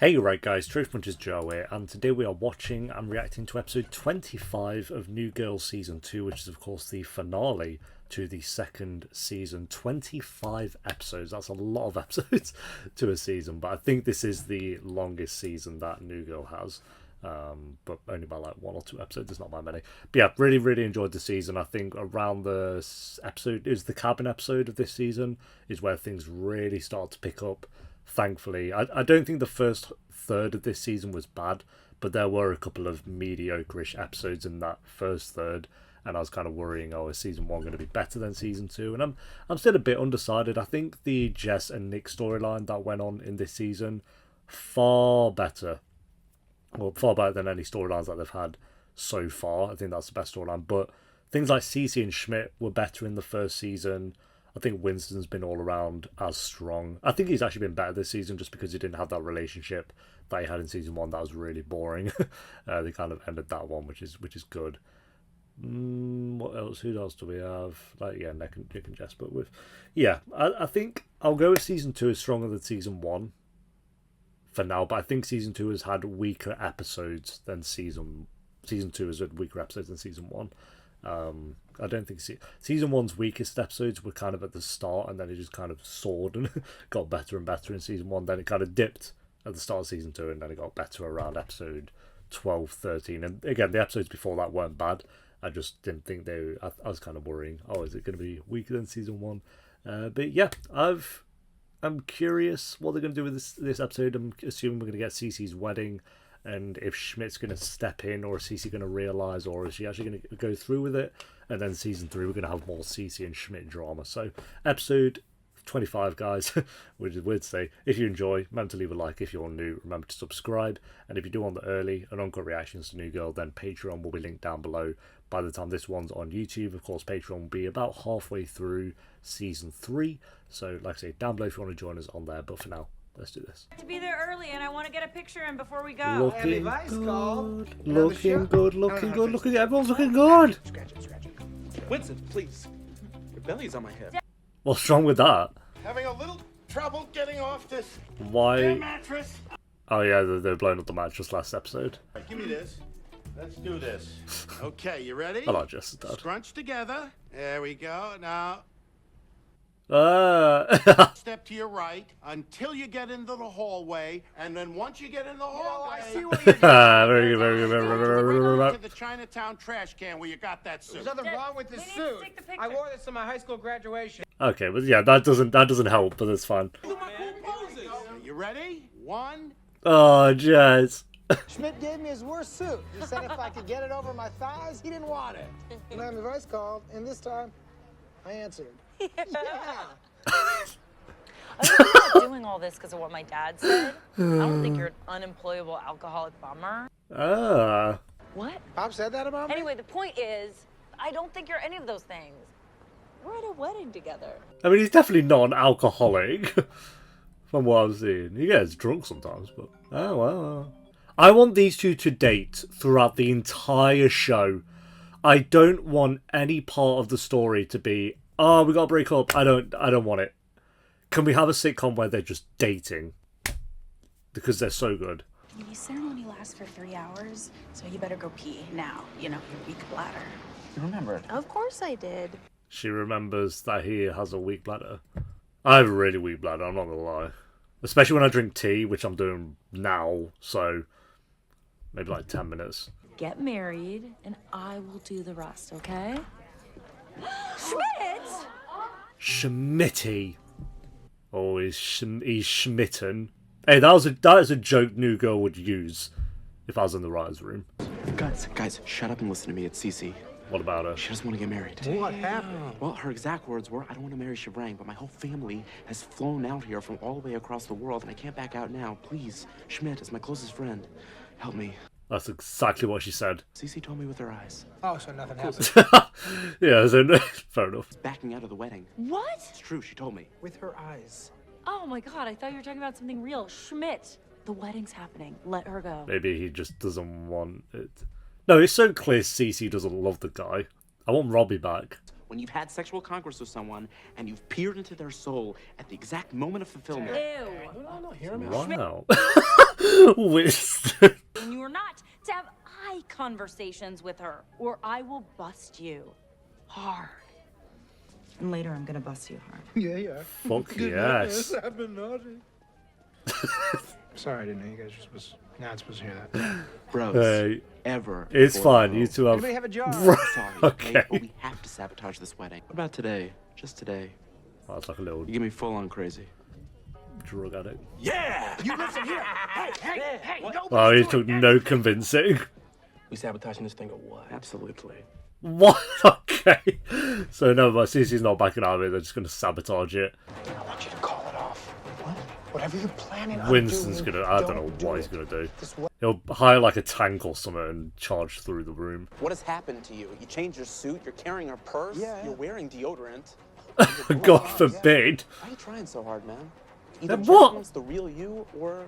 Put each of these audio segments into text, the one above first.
Hey, right guys, Truth Punches Joe here, and today we are watching and reacting to episode 25 of New Girl Season 2, which is of course the finale to the second season. 25 episodes, that's a lot of episodes to a season, but I think this is the longest season that New Girl has. But only by like one or two episodes, it's not by many. But yeah, really enjoyed the season. I think around the episode, is the cabin episode of this season, is where things really start to pick up. Thankfully, I don't think the first third of this season was bad, but there were a couple of mediocre-ish episodes in that first third, and I was kind of worrying, oh, is season one going to be better than season two? And I'm still a bit undecided. I think the Jess and Nick storyline that went on in this season, far better than any storylines that they've had so far. I think that's the best storyline, but things like Cece and Schmidt were better in the first season. I think Winston's been all around as strong. I think he's actually been better this season just because he didn't have that relationship that he had in season one that was really boring. They kind of ended that one, which is good. What else? Who else do we have? Like, yeah, Nick and Jess. But I think I'll go with season two is stronger than season one for now. But I think season two has had weaker episodes than season two has had weaker episodes than season one. I don't think season one's weakest episodes were kind of at the start, and then it just kind of soared and got better and better in season one. Then it kind of dipped at the start of season two, and then it got better around episode 12, 13. And again, the episodes before that weren't bad. I just didn't think they. I was kind of worrying. Oh, is it going to be weaker than season one? But yeah, I'm curious what they're going to do with this episode. I'm assuming we're going to get Cece's wedding, and if Schmidt's going to step in, or is Cece going to realise, or is she actually going to go through with it? And then season 3, we're going to have more Cece and Schmidt drama. So, episode 25, guys, which is weird to say. If you enjoy, remember to leave a like. If you're new, remember to subscribe. And if you do want the early and uncut reactions to New Girl, then Patreon will be linked down below. By the time this one's on YouTube, of course, Patreon will be about halfway through season 3. So, like I say, down below if you want to join us on there. But for now, let's do this. To be there early, and I want to get a picture in before we go. Looking good. Everyone's looking good. Scratch it. Winston, please. Your belly's on my head. What's wrong with that? Having a little trouble getting off this Why? mattress. Oh yeah, they're blowing up the mattress last episode. Right, give me this. Let's do this. Okay, you ready? I like Jess's dad. Scrunch together. There we go. Now, step to your right until you get into the hallway, and then once you get in the hallway, I see what you're Very good, very good, to the Chinatown trash can where you got that suit. There's nothing wrong with this we need to suit. take the picture. I wore this to my high school graduation. Okay, but yeah, that doesn't help, but it's fine. You ready? 1. Oh, Jess. Schmidt gave me his worst suit. He said if I could get it over my thighs, he didn't want it. Miami Vice called, and this time, I answered. Yeah. I think I'm not doing all this because of what my dad said. I don't think you're an unemployable alcoholic bummer. What? Pop said that about me? Anyway, the point is, I don't think you're any of those things. We're at a wedding together. I mean, he's definitely not an alcoholic, from what I've seen. He gets drunk sometimes, but oh well. I want these two to date throughout the entire show. I don't want any part of the story to be, oh, we gotta break up. I don't want it. Can we have a sitcom where they're just dating? Because they're so good. The ceremony lasts for 3 hours, so you better go pee now. You know, your weak bladder. You remember it? Of course I did. She remembers that he has a weak bladder. I have a really weak bladder, I'm not gonna lie. Especially when I drink tea, which I'm doing now, so maybe like 10 minutes. Get married, and I will do the rest, okay? Schmidt! Schmitty. Oh, he's schmitten. Hey, that is a joke New Girl would use if I was in the writer's room. Guys, shut up and listen to me. It's Cece. What about her? She doesn't want to get married. What happened? Well, her exact words were, I don't want to marry Shivrang, but my whole family has flown out here from all the way across the world, and I can't back out now. Please, Schmidt is my closest friend. Help me. That's exactly what she said. Cece told me with her eyes. Oh, so nothing happened. Yeah, so, fair enough. Backing out of the wedding. What? It's true, she told me. With her eyes. Oh my god, I thought you were talking about something real. Schmidt. The wedding's happening. Let her go. Maybe he just doesn't want it. No, it's so clear Cece doesn't love the guy. I want Robbie back. when you've had sexual congress with someone and you've peered into their soul at the exact moment of fulfillment. Ew. No, hear me. Wow. Winston. And you are not to have eye conversations with her, or I will bust you hard. And later I'm gonna bust you hard. Yeah. Fuck yes. I've been naughty. Sorry, I didn't know you guys were not supposed to hear that. Bros, Hey, ever. it's before fine. the You vote. two have. Anybody have a jar? Sorry, Okay. but we have to sabotage this wedding. What about today? Just today. Oh, it's like a little You get me full on crazy. drug addict. Yeah! You listen here. Hey, no. Oh, he took no convincing. We sabotaging this thing or what? Absolutely. What? Okay. So no, but Cece's not backing out of it. They're just going to sabotage it. I want you to call it off. What? Whatever you're planning on Winston's doing, gonna. I don't know do what it. he's gonna do. This way. He'll hire like a tank or something and charge through the room. What has happened to you? You changed your suit, you're carrying a purse, Yeah. you're wearing deodorant. God forbid. Why are you trying so hard, man? Either Then Jess what? wants the real you, or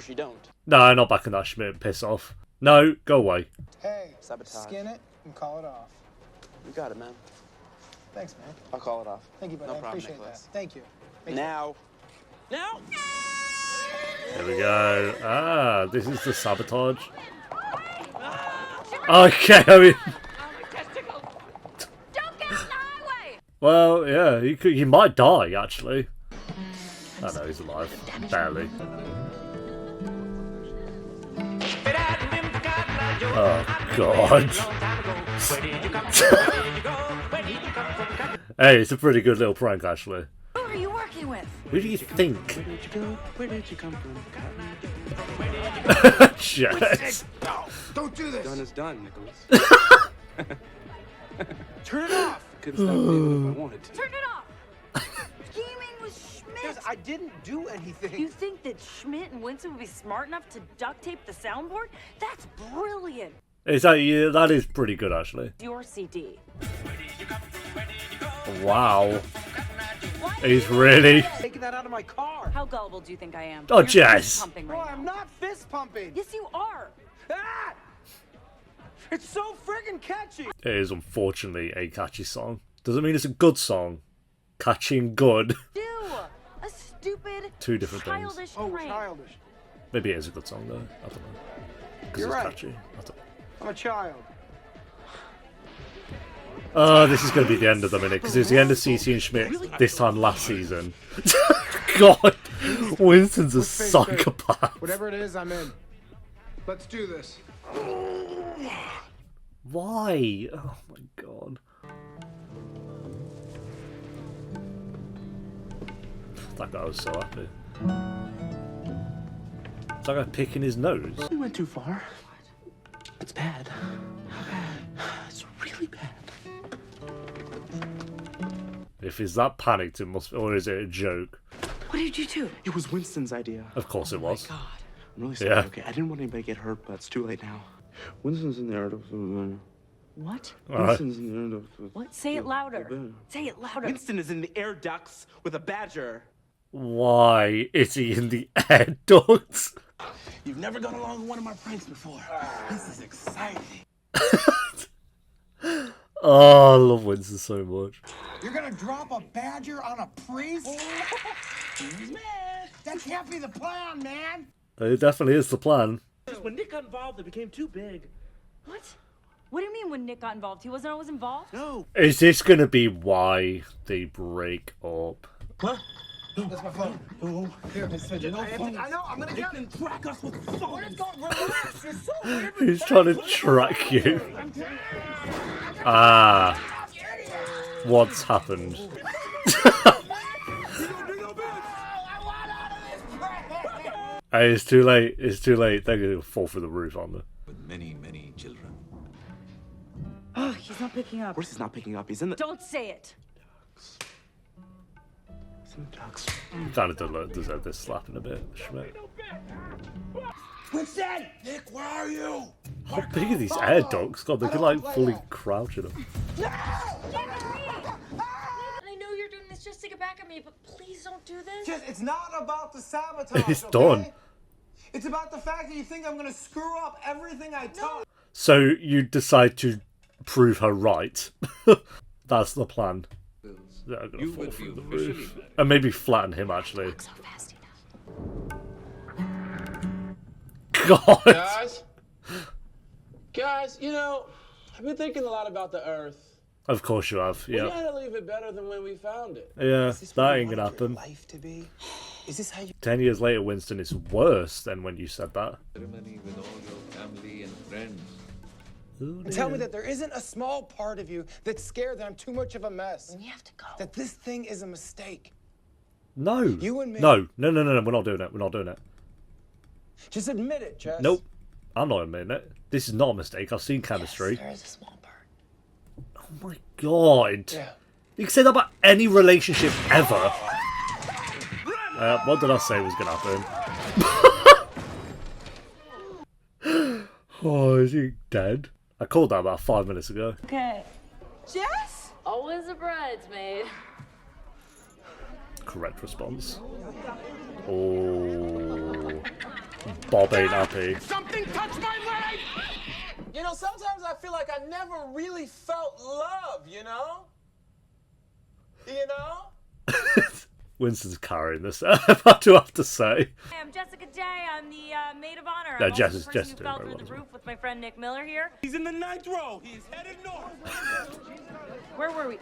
she don't. No, not backing that Schmidt. Piss off. No, go away. Hey, Sabotage. skin it and call it off. You got it, man. Thanks, man. I'll call it off. Thank you, buddy. No I problem, appreciate Nicholas. that. Thank you. Now. Now? There we go. Ah, this is the sabotage. Okay, I mean, Don't get in the highway! well, yeah, he might die actually. I know he's alive, barely. Oh God. Hey, it's a pretty good little prank actually. Who are you working with? Who do you think? Where did you go? Where did you come from? Jess. No, don't do this. Done is done, Nicholas. Turn it off. Couldn't stop doing it if I wanted to. Turn it off! Scheming with Schmidt! I didn't do anything. You think that Schmidt and Winston would be smart enough to duct tape the soundboard? That's brilliant! Is that yeah, that is pretty good actually. Your CD. Wow. He's really. Taking that out of my car. How gullible do you think I am? Oh, You're Jess. fist pumping Bro, right I'm now. not fist pumping. Yes, you are. Ah! It's so friggin' catchy. It is unfortunately a catchy song. Doesn't mean it's a good song. Catchy and good. Do a stupid, Two different things. childish Oh, prank. childish. Maybe it is a good song though. I don't know. Because You're it's right. catchy. I don't know. I'm a child. Oh, this is going to be the end of the minute because it was the end of Cece and Schmidt this time last season. God, Winston's a face psychopath. Whatever it is, I'm in. Let's do this. Why? Oh my God. That guy was so happy. Is that guy picking his nose? We went too far. It's bad. It's really bad. If he's that panicked, it must. Or is it a joke? What did you do? It was Winston's idea. Of course it was. I'm really sorry. Yeah. Okay, I didn't want anybody to get hurt, but it's too late now. Winston's in there. What? All right. Winston's in there. What? Say it louder. Say it louder. Winston is in the air ducts with a badger. Why is he in the air ducts? You've never gone along with one of my pranks before. This is exciting. Oh, I love Winston so much. You're gonna drop a badger on a priest? That can't be the plan, man. It definitely is the plan. When Nick got involved, it became too big. What? What do you mean when Nick got involved? He wasn't always involved? No. Is this going to be why they break up? Huh? That's my phone. Oh, Here, I know, I'm gonna get it. track us with What is phones. going? Relax. You're so weird. He's trying to track you. Ah. What's happened? Hey, it's too late. It's too late. They're going to fall through the roof, aren't they? With many, many children. Oh, he's not picking up. Of course he's not picking up. He's in the Don't say it. ducts. Kind of deserve this slapping a bit, Schmidt. Winston! Nick, where are you? How big are these air ducts? God, they could like fully crouch in them. I know you're doing this just to get back at me, but please don't do this. Just, it's not about the sabotage. It's okay? done. It's about the fact that you think I'm gonna screw up everything I touch. So you decide to prove her right. That's the plan. They're gonna fall through the roof. And maybe flatten him, actually. So fast God! Guys, you know, I've been thinking a lot about the Earth. Of course you have, We yeah. gotta leave it better than when we found it. Yeah, that ain't gonna happen. Life to be? Is this how you... 10 years later, Winston, is worse than when you said that. Ceremony with all your family and friends. And tell me that there isn't a small part of you that's scared that I'm too much of a mess. We have to go. That this thing is a mistake. No. You and me. No, we're not doing it. We're not doing it. Just admit it, Jess. Nope. I'm not admitting it. This is not a mistake. I've seen chemistry. Yes, there is a small part. Oh my god. Yeah. You can say that about any relationship ever. What did I say was going to happen? Oh, is he dead? I called that about 5 minutes ago. Okay. Jess? Always a bridesmaid. Correct response. Oh. Bob ain't happy. Something touched my leg! You know, sometimes I feel like I never really felt love, you know? You know? Winston's carrying this, I do have to say. Hey, I'm Jessica Day. I'm the maid of honor. No, I'm Jess also is the person Jess who doing fell very through the well. roof with my friend Nick Miller here. He's in the 9th row. He's headed north. Where were we?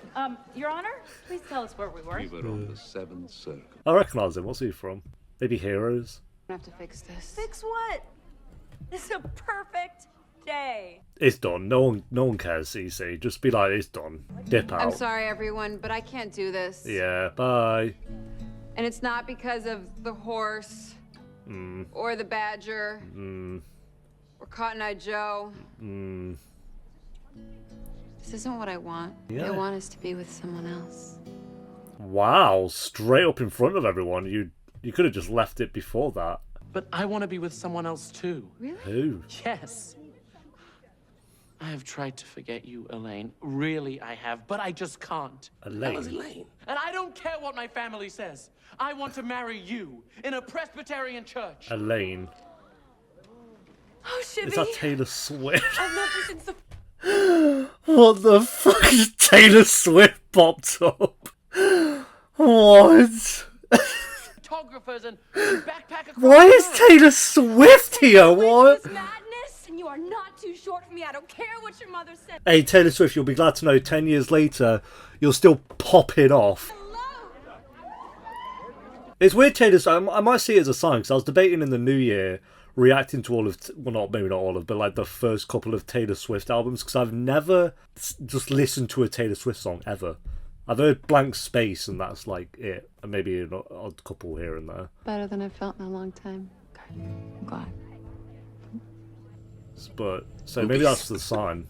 Your Honor? Please tell us where we were. We were on the 7th circle. I recognise him. What's he from? Maybe Heroes? I have to fix this. Fix what? This is a perfect day. It's done. No one cares, Cece. Just be like, it's done. Dip out. I'm sorry, everyone, but I can't do this. Yeah, bye. And it's not because of the horse, or the badger, or Cotton Eye Joe. This isn't what I want. Yeah. I want us to be with someone else. Wow, straight up in front of everyone. You could have just left it before that. But I want to be with someone else too. Really? Who? Yes. I have tried to forget you, Elaine. Really, I have, but I just can't. Elaine? That was Elaine. And I don't care what my family says. I want to marry you in a Presbyterian church. Elaine. Oh, Shibby. Is that Taylor Swift? I've known you since the... What the fuck is Taylor Swift popped up? What? Photographers and backpack across Why the is world. Taylor Swift here? What? This madness, and you are not too short for me. I don't care what your mother said. Hey, Taylor Swift, you'll be glad to know 10 years later, you're still popping off. It's weird, Taylor Swift. I might see it as a sign, because I was debating in the new year, reacting to all of, well, maybe not all of, but like the first couple of Taylor Swift albums, because I've never just listened to a Taylor Swift song, ever. I've heard Blank Space, and that's like it. And maybe an odd couple here and there. Better than I've felt in a long time. I'm glad. But, so maybe that's the sign.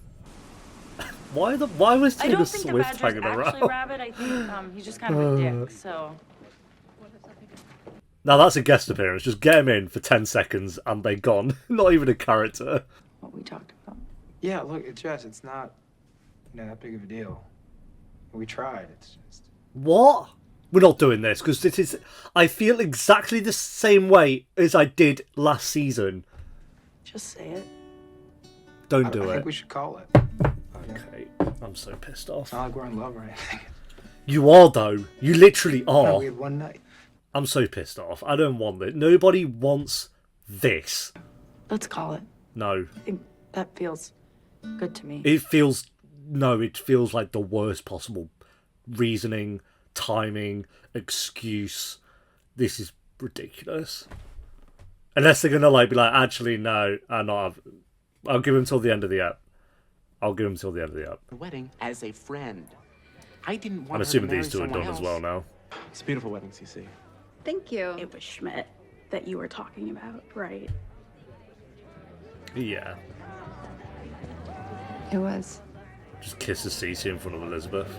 Why was I Taylor don't think the Swift badger's hanging actually around? rabbit. I think he's just kind of a dick, so... Now that's a guest appearance. Just get him in for 10 seconds and they're gone. Not even a character. What we talked about. Yeah, look, Jess, it's not, that big of a deal. We tried, it's just... What? We're not doing this, because this is... I feel exactly the same way as I did last season. Just say it. Don't do I it. think we should call it. Okay, I'm so pissed off. It's not like we're in love or anything. You are, though. You literally No, are. we had one night. I'm so pissed off. I don't want it. Nobody wants this. Let's call it. No. I think that feels good to me. It feels... No, it feels like the worst possible reasoning, timing, excuse. This is ridiculous. Unless they're going to like be like, actually, no, I'll give him till the end of the app. I'll give him till the end of the app. The wedding as a friend. I didn't want I'm her assuming to marry these two are someone done else. as well now. It's a beautiful wedding, Cece. Thank you. It was Schmidt that you were talking about, right? Yeah. It was. Just kisses Cece in front of Elizabeth.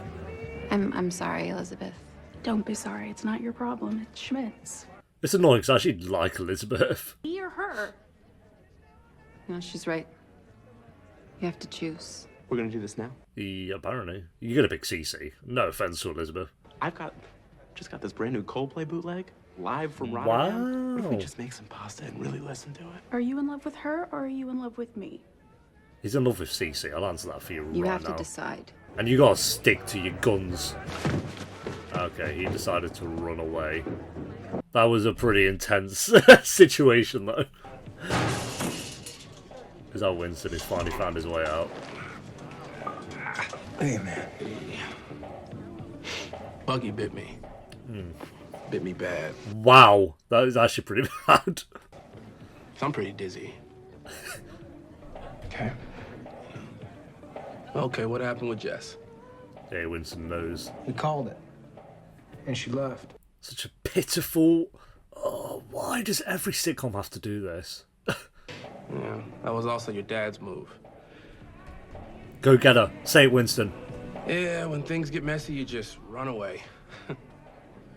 I'm sorry, Elizabeth. Don't be sorry. It's not your problem. It's Schmidt's. It's annoying because I actually like Elizabeth. He or her? No, she's right. You have to choose. We're gonna do this now. Yeah, apparently. You're going to pick Cece. No offense to Elizabeth. Just got this brand new Coldplay bootleg, live from Rotterdam. What if we Wow. just make some pasta and really listen to it? Are you in love with her or are you in love with me? He's in love with Cece. I'll answer that for you, You right have now. to decide. And you gotta stick to your guns. Okay, he decided to run away. That was a pretty intense situation, though. Is that Winston? He's finally found his way out. Hey, man. Buggy bit me. Bit me bad. Wow, that is actually pretty bad. I'm pretty dizzy. Okay. Okay, what happened with Jess? Yeah, Winston knows. We called it. And she left. Such a pitiful... Oh, why does every sitcom have to do this? Yeah, that was also your dad's move. Go get her. Say it, Winston. Yeah, when things get messy, you just run away.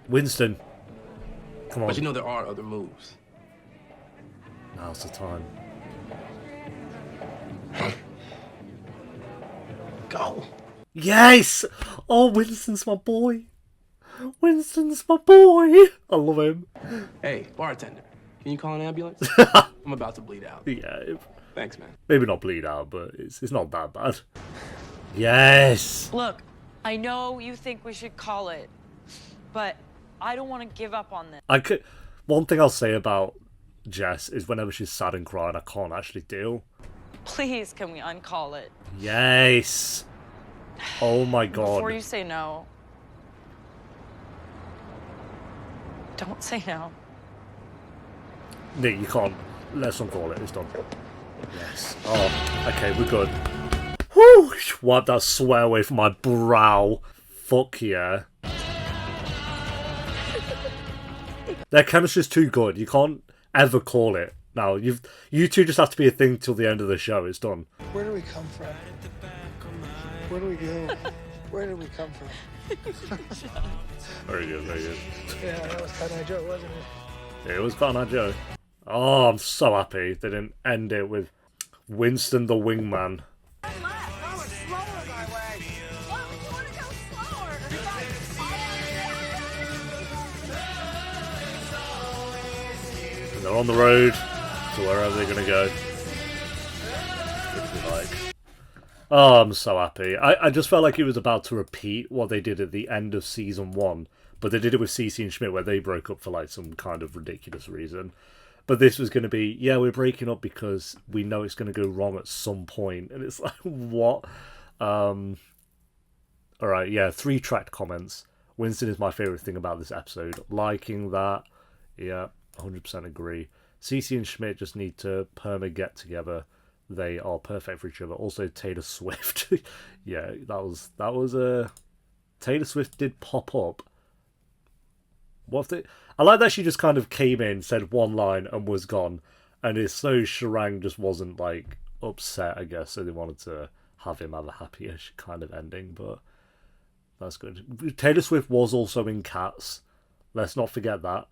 Winston. Come on. But you know there are other moves. Now's the time. Go. Yes! Oh, Winston's my boy. Winston's my boy. I love him. Hey, bartender, can you call an ambulance? I'm about to bleed out. Yeah. Thanks, man. Maybe not bleed out, but it's not that bad. Yes! Look, I know you think we should call it, but I don't want to give up on this. One thing I'll say about Jess is whenever she's sad and crying, I can't actually deal. Please, can we uncall it? Yes! Oh my god. Before you say no, don't say no. Nick, you can't. Let's uncall it. It's done. Yes. Oh, okay, we're good. Whew! Wipe that sweat away from my brow. Fuck yeah. Their chemistry's too good. You can't ever call it. Now, you two just have to be a thing till the end of the show. It's done. Where do we come from? Where do we go? Where did we come from? Very good, very good. Yeah, that was kind of Joe, wasn't it? It was kind of Joe. Oh, I'm so happy they didn't end it with Winston the wingman. And they're on the road to wherever they're going to go. Oh, I'm so happy. I just felt like it was about to repeat what they did at the end of season 1. But they did it with Cece and Schmidt where they broke up for like some kind of ridiculous reason. But this was going to be, yeah, we're breaking up because we know it's going to go wrong at some point. And it's like, what? Alright, yeah, 3 tracked comments. Winston is my favourite thing about this episode. Liking that. Yeah, 100% agree. Cece and Schmidt just need to perma get together. They are perfect for each other. Also, Taylor Swift. Yeah, that was Taylor Swift did pop up. What if they... I like that she just kind of came in, said one line, and was gone. And it's so Sharang just wasn't, like, upset, I guess. So they wanted to have him have a happy-ish kind of ending, but that's good. Taylor Swift was also in Cats. Let's not forget that.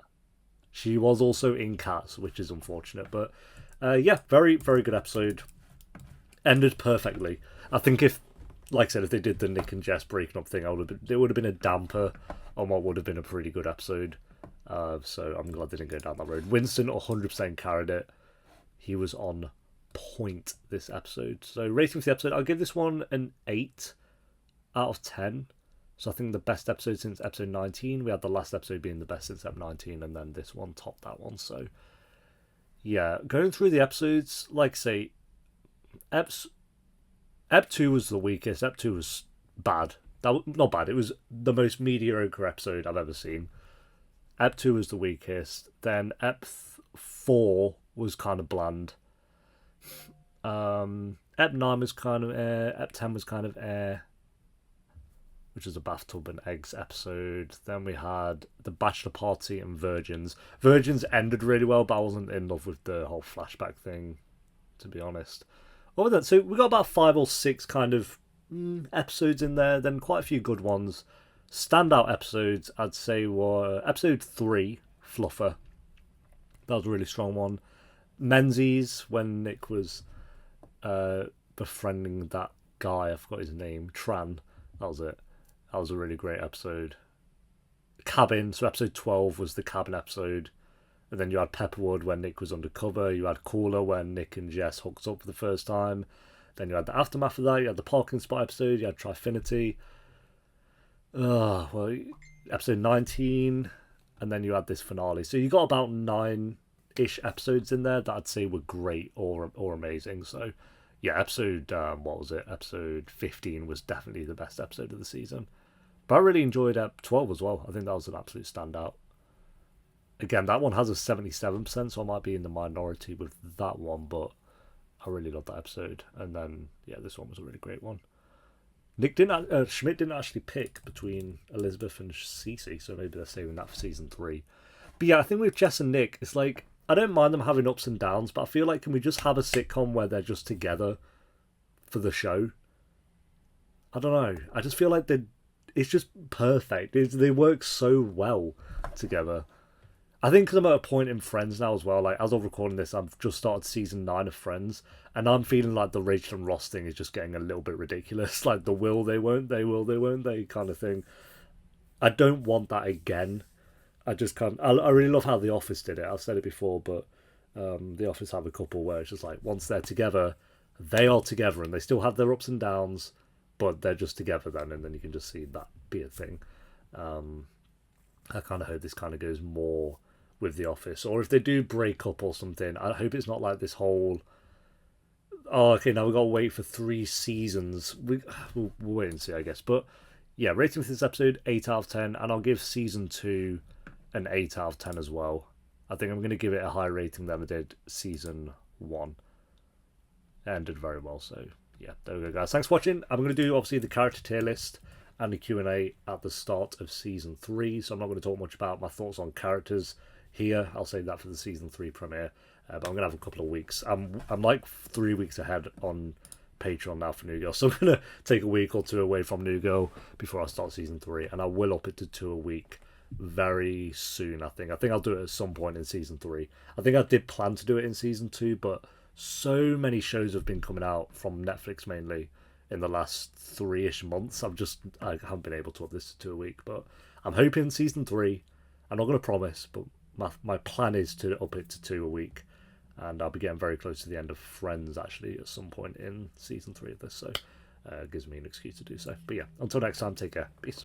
She was also in Cats, which is unfortunate. But, yeah, very, very good episode. Ended perfectly. I think if, like I said, if they did the Nick and Jess breaking up thing, it would have been a damper on what would have been a pretty good episode. So I'm glad they didn't go down that road. Winston 100% carried it. He was on point this episode. So rating for the episode, I'll give this one an 8 out of 10. So I think the best episode since episode 19. We had the last episode being the best since episode 19, and then this one topped that one. So yeah, going through the episodes, like I say, Ep 2 was the weakest. Ep 2 was bad. Not bad, it was the most mediocre episode I've ever seen. Ep 2 was the weakest. Then Ep 4 was kind of bland. Ep 9 was kind of air. Ep 10 was kind of air, which is a bathtub and eggs episode. Then we had the Bachelor Party and Virgins. Virgins ended really well, but I wasn't in love with the whole flashback thing, to be honest. What was that? So we got about 5 or 6 kind of episodes in there, then quite a few good ones. Standout episodes, I'd say, were episode 3, Fluffer. That was a really strong one. Menzies, when Nick was befriending that guy, I forgot his name, Tran. That was it. That was a really great episode. Cabin, so episode 12 was the cabin episode. And then you had Pepperwood when Nick was undercover. You had Cooler when Nick and Jess hooked up for the first time. Then you had the aftermath of that. You had the parking spot episode. You had Trifinity. Well, episode 19, and then you had this finale. So you got about 9-ish episodes in there that I'd say were great or amazing. So yeah, episode episode 15 was definitely the best episode of the season. But I really enjoyed 12 as well. I think that was an absolute standout. Again, that one has a 77%, so I might be in the minority with that one, but I really loved that episode. And then, yeah, this one was a really great one. Schmidt didn't actually pick between Elizabeth and Cece, so maybe they're saving that for season 3. But yeah, I think with Jess and Nick, it's like, I don't mind them having ups and downs, but I feel like, can we just have a sitcom where they're just together for the show? I don't know. I just feel like it's just perfect. They work so well together. I think because I'm at a point in Friends now as well, like as of recording this, I've just started season 9 of Friends, and I'm feeling like the Rachel and Ross thing is just getting a little bit ridiculous. Like the will, they won't, they will, they won't, they kind of thing. I don't want that again. I just can't. I really love how The Office did it. I've said it before, but The Office have a couple where it's just like, once they're together, they are together, and they still have their ups and downs, but they're just together then, and then you can just see that be a thing. I kind of hope this kind of goes more with The Office, or if they do break up or something, I hope it's not like this whole, oh, okay, now we've got to wait for 3 seasons. We'll wait and see, I guess. But yeah, rating for this episode, 8 out of 10, and I'll give season 2 an 8 out of 10 as well. I think I'm going to give it a higher rating than I did season 1. It ended very well, so yeah, there we go, guys. Thanks for watching. I'm going to do, obviously, the character tier list and the Q&A at the start of season 3, so I'm not going to talk much about my thoughts on characters here. I'll save that for the season 3 premiere, but I'm going to have a couple of weeks. I'm like 3 weeks ahead on Patreon now for New Girl, so I'm going to take a week or 2 away from New Girl before I start season 3, and I will up it to 2 a week very soon. I think I'll do it at some point in season 3. I think I did plan to do it in season 2, but so many shows have been coming out from Netflix mainly in the last 3-ish months. I haven't been able to up this to 2 a week, but I'm hoping season 3. I'm not going to promise, but my plan is to up it to 2 a week, and I'll be getting very close to the end of Friends actually at some point in season 3 of this, so it gives me an excuse to do so. But yeah, until next time, take care, peace.